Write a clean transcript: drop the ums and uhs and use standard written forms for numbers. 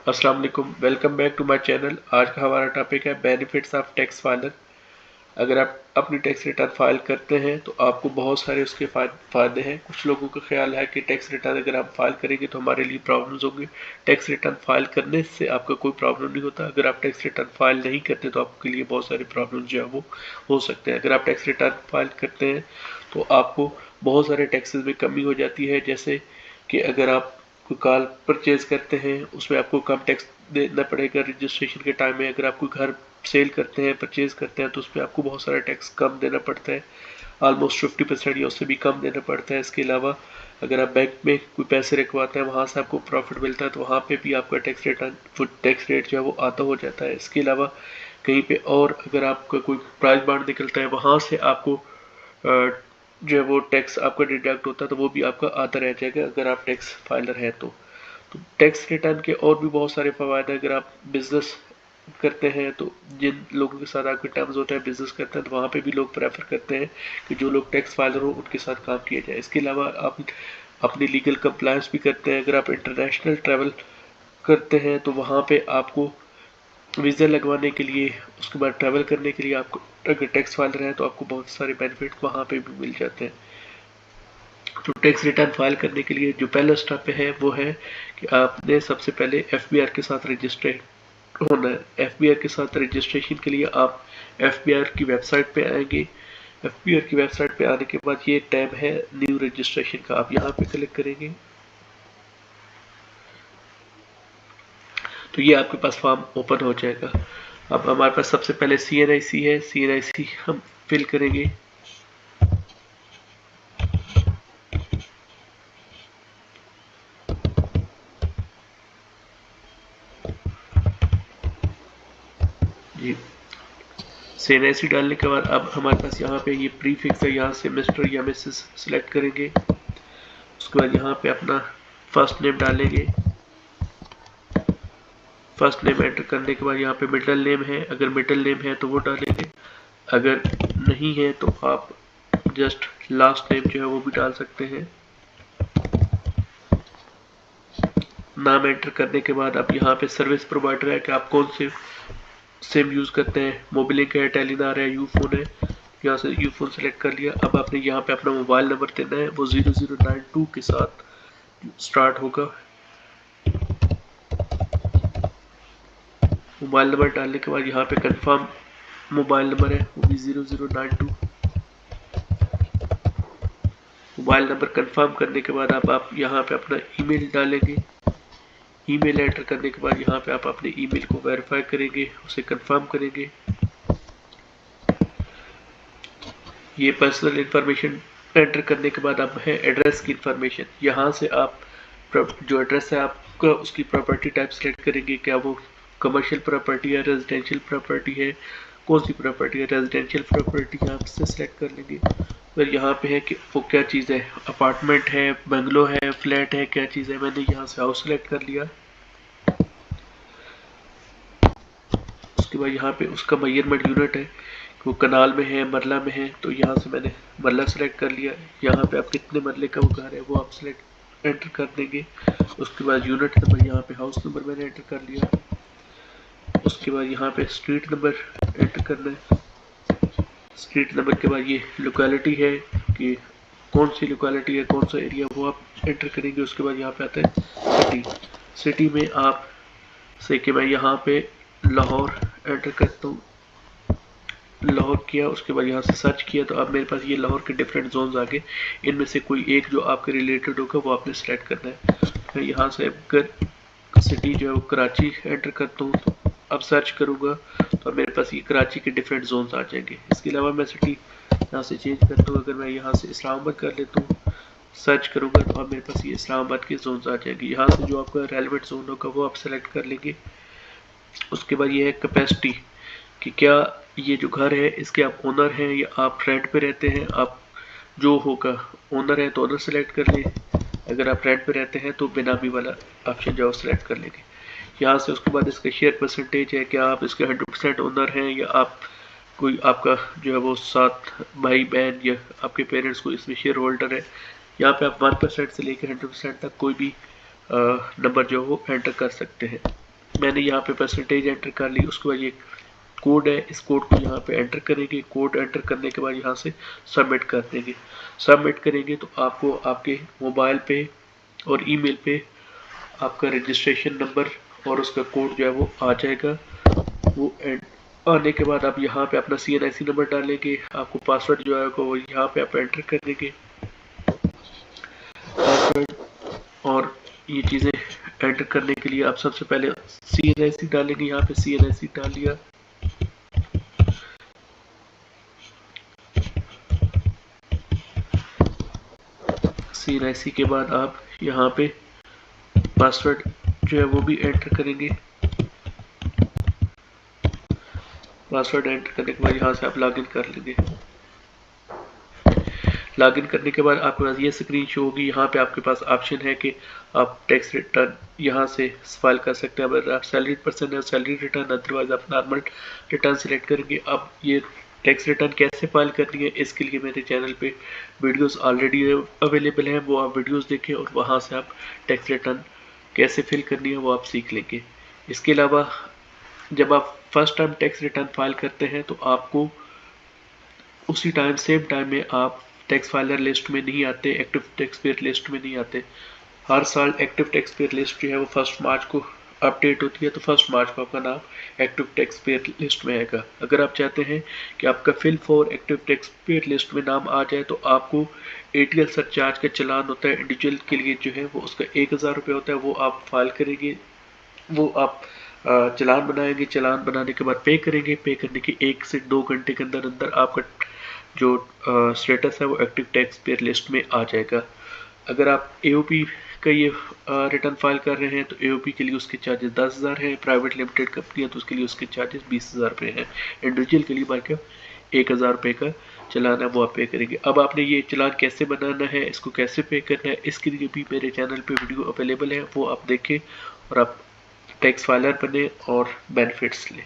अस्सलाम वालेकुम, welcome back to my channel. आज का हमारा टॉपिक है बेनिफिट्स ऑफ टैक्स फाइलर। अगर आप अपनी टैक्स रिटर्न फाइल करते हैं तो आपको बहुत सारे उसके फ़ायदे हैं। कुछ लोगों का ख्याल है कि टैक्स रिटर्न अगर आप फाइल करेंगे तो हमारे लिए प्रॉब्लम्स होंगी। टैक्स रिटर्न फाइल करने से आपका कोई प्रॉब्लम नहीं होता। अगर आप टैक्स रिटर्न फाइल नहीं करते तो आपके लिए बहुत सारे प्रॉब्लम जो है वो हो सकते हैं। अगर आप टैक्स रिटर्न फाइल करते हैं तो आपको बहुत सारे टैक्सेस में कमी हो जाती है। जैसे कि अगर आप कोई कार परचेज करते हैं उसमें आपको कम टैक्स देना पड़ेगा रजिस्ट्रेशन के टाइम में। अगर आप कोई घर सेल करते हैं, परचेज करते हैं तो उस पर आपको बहुत सारा टैक्स कम देना पड़ता है, ऑलमोस्ट 50% या उससे भी कम देना पड़ता है। इसके अलावा अगर आप बैंक में कोई पैसे रखवाते हैं, वहाँ से आपको प्रॉफिट मिलता है तो वहाँ पे भी आपका टैक्स रेट जो है वो आता हो जाता है। इसके अलावा कहीं पे और अगर आपका कोई प्राइस बांड निकलता है वहाँ से आपको जो है वो टैक्स आपका डिडक्ट होता है तो वो भी आपका आता रह जाएगा अगर आप टैक्स फाइलर है तो टैक्स रिटर्न के और भी बहुत सारे फ़वाद हैं। अगर आप बिज़नेस करते हैं तो जिन लोगों के साथ आपके टर्म्स होते हैं बिज़नेस करते हैं तो वहाँ पे भी लोग प्रेफर करते हैं कि जो लोग टैक्स फाइलर हो उनके साथ काम किया जाए। इसके अलावा आप अपनी लीगल कंप्लायंस भी करते हैं। अगर आप इंटरनेशनल ट्रैवल करते हैं तो वहाँ पे आपको वीज़ा लगवाने के लिए, उसके बाद ट्रैवल करने के लिए आपको अगर टैक्स फाइलर है तो आपको बहुत सारे बेनिफिट वहाँ पे भी मिल जाते हैं। तो टैक्स रिटर्न फाइल करने के लिए जो पहला स्टेप है वो है कि आपने सबसे पहले एफबीआर के साथ रजिस्ट्रेट होना है। एफबीआर के साथ रजिस्ट्रेशन के लिए आप एफबीआर की वेबसाइट पे आएंगे। एफबीआर की वेबसाइट पे आने के बाद ये टैब है न्यू रजिस्ट्रेशन का, आप यहाँ पे क्लिक करेंगे तो ये आपके पास फॉर्म ओपन हो जाएगा। अब हमारे पास सबसे पहले CNIC है, CNIC हम फिल करेंगे। जी, CNIC डालने के बाद अब हमारे पास यहाँ पे ये प्रीफिक्स है, यहाँ से मिस्टर या मिसेस सिलेक्ट करेंगे। उसके बाद यहाँ पे अपना फर्स्ट नेम डालेंगे। फर्स्ट नेम एंटर करने के बाद यहाँ पे मिडिल नेम है, अगर मिडिल नेम है तो वो डालेंगे, अगर नहीं है तो आप जस्ट लास्ट नेम जो है वो भी डाल सकते हैं। नाम एंटर करने के बाद आप यहाँ पे सर्विस प्रोवाइडर है कि आप कौन से सिम यूज़ करते हैं, मोबिलिंक है, टेलीनार है, यूफोन है, यहाँ से यूफोन सेलेक्ट कर लिया। अब आपने यहाँ पे अपना मोबाइल नंबर देना है, वो 0092 के साथ स्टार्ट होगा। मोबाइल नंबर डालने के बाद यहाँ पे कंफर्म मोबाइल नंबर है, वो भी 0092। मोबाइल नंबर कंफर्म करने के बाद आप यहाँ पे अपना ईमेल डालेंगे। ईमेल एंटर करने के बाद यहाँ पे आप अपने ईमेल को वेरीफाई करेंगे, उसे कंफर्म करेंगे। ये पर्सनल इंफॉर्मेशन एंटर करने के बाद अब है एड्रेस की इंफॉर्मेशन। यहाँ से आप जो एड्रेस है आपका उसकी प्रॉपर्टी टाइप सेलेक्ट करेंगे, क्या वो कमर्शियल प्रॉपर्टी है, रेजिडेंशियल प्रॉपर्टी है, कौन सी प्रॉपर्टी है। रेजिडेंशियल प्रॉपर्टी यहाँ से सेलेक्ट कर लेंगे। फिर यहाँ पे है कि वो क्या चीज़ है, अपार्टमेंट है, बंगलो है, फ्लैट है, क्या चीज़ है। मैंने यहाँ से हाउस सेलेक्ट कर लिया। उसके बाद यहाँ पे उसका मेजरमेंट यूनिट है, वो कनाल में है, मरला में है, तो यहाँ से मैंने मरला सेलेक्ट कर लिया। यहाँ पे आप कितने मरले का वो घर है वो आप सेलेक्ट एंटर कर देंगे। उसके बाद यूनिट नंबर, यहाँ पे हाउस नंबर मैंने एंटर कर लिया। उसके बाद यहाँ पे स्ट्रीट नंबर एंटर करना है। स्ट्रीट नंबर के बाद ये लोकेलिटी है कि कौन सी लोकेलिटी है, कौन सा एरिया, वो आप एंटर करेंगे। उसके बाद यहाँ पे आता है सिटी। सिटी में आप से कि मैं यहाँ पे लाहौर एंटर करता हूँ, लाहौर किया। उसके बाद यहाँ से सर्च किया तो अब मेरे पास ये लाहौर के डिफरेंट जोन्स आ गए। इनमें से कोई एक जो आपके रिलेटेड होगा वो आपने सेलेक्ट करना है। मैं यहाँ से सिटी जो है वो कराची एंटर करता हूँ, तो अब सर्च करूँगा तो अब मेरे पास ये कराची के डिफरेंट जोन्स आ जाएंगे। इसके अलावा मैं सिटी यहाँ से चेंज करता हूँ, अगर मैं यहाँ से इस्लामाबाद कर लेता हूँ, सर्च करूँगा तो अब मेरे पास ये इस्लामाबाद के जोन्स आ जाएंगे। यहाँ से जो आपका रेलिवेंट जोन होगा वो आप सेलेक्ट कर लेंगे। उसके बाद ये है कैपेसिटी कि क्या ये जो घर है इसके आप ओनर हैं या आप रेंट पे रहते हैं। आप जो होगा, ओनर है तो ओनर सेलेक्ट कर लें, अगर आप रेंट पे रहते हैं तो बेनामी वाला ऑप्शन जो सेलेक्ट कर लेंगे। यहाँ से उसके बाद इसका शेयर परसेंटेज है, क्या आप इसके 100% ओनर हैं या आप कोई आपका जो है वो साथ भाई बहन या आपके पेरेंट्स को इसमें शेयर होल्डर है। यहाँ पे आप 1% से लेकर 100% तक कोई भी नंबर जो है वो एंटर कर सकते हैं। मैंने यहाँ पे परसेंटेज एंटर कर ली। उसके बाद ये कोड है, इस कोड को यहाँ पे एंटर करेंगे। कोड एंटर करने के बाद यहाँ से सबमिट कर देंगे। सबमिट करेंगे तो आपको आपके मोबाइल पे और ईमेल पे आपका रजिस्ट्रेशन नंबर और उसका कोड जो है वो आ जाएगा। वो आने के बाद आप यहाँ पे अपना CNIC नंबर डालेंगे। आपको पासवर्ड जो है वो यहाँ पे आप एंटर कर देंगे, पासवर्ड। और ये चीज़ें एंटर करने के लिए आप सबसे पहले CNIC डालेंगे। यहाँ पे CNIC डाल लिया। CNIC के बाद आप यहाँ पे पासवर्ड जो है वो भी एंटर करेंगे। पासवर्ड एंटर करने के बाद यहाँ से आप लॉगिन कर लेंगे। लॉगिन करने के बाद आपके पास ये स्क्रीन शो होगी। यहाँ पे आपके पास ऑप्शन है कि आप टैक्स रिटर्न यहाँ से फाइल कर सकते हैं। अगर आप सैलरीड पर्सन है सैलरी रिटर्न, अदरवाइज आप नॉर्मल रिटर्न सिलेक्ट करेंगे। अब ये टैक्स रिटर्न कैसे फाइल करनी है, इसके लिए मेरे चैनल पे वीडियोस ऑलरेडी अवेलेबल हैं, वो आप वीडियोस देखें और वहाँ से आप टैक्स रिटर्न कैसे फिल करनी है वो आप सीख लेंगे। इसके अलावा जब आप first time tax return file करते हैं तो आपको उसी टाइम सेम टाइम में आप टैक्स फाइलर लिस्ट में नहीं आते, एक्टिव टैक्स पेयर लिस्ट में नहीं आते। हर साल एक्टिव टैक्स पेयर लिस्ट जो है वो 1 मार्च को अपडेट होती है, तो 1 मार्च को आपका नाम एक्टिव टैक्स पेयर लिस्ट में आएगा। अगर आप चाहते हैं कि आपका फिल for active taxpayer list में नाम आ जाए तो आपको ATL सरचार्ज का चलान होता है इंडिविजुअल के लिए जो है वो उसका 1000 रुपये होता है, वो आप फाइल करेंगे। वो आप चलान बनाएंगे। चलान बनाने के बाद पे करेंगे। पे करने के 1 से 2 घंटे के अंदर अंदर आपका जो स्टेटस है वो एक्टिव टैक्स पेयर लिस्ट में आ जाएगा। अगर आप AOP का ये रिटर्न फाइल कर रहे हैं तो AOP के लिए उसके चार्जेस 10,000 हैं। प्राइवेट लिमिटेड कंपनी है तो उसके लिए उसके चार्जेस 20,000 रुपये हैं। इंडिविजुअल के लिए बाकी 1,000 रुपये का चलान है वो आप पे करेंगे। अब आपने ये चलान कैसे बनाना है, इसको कैसे पे करना है, इसके लिए भी मेरे चैनल पे वीडियो अवेलेबल है, वो आप देखें और आप टैक्स फाइलर बने और बेनिफिट्स लें।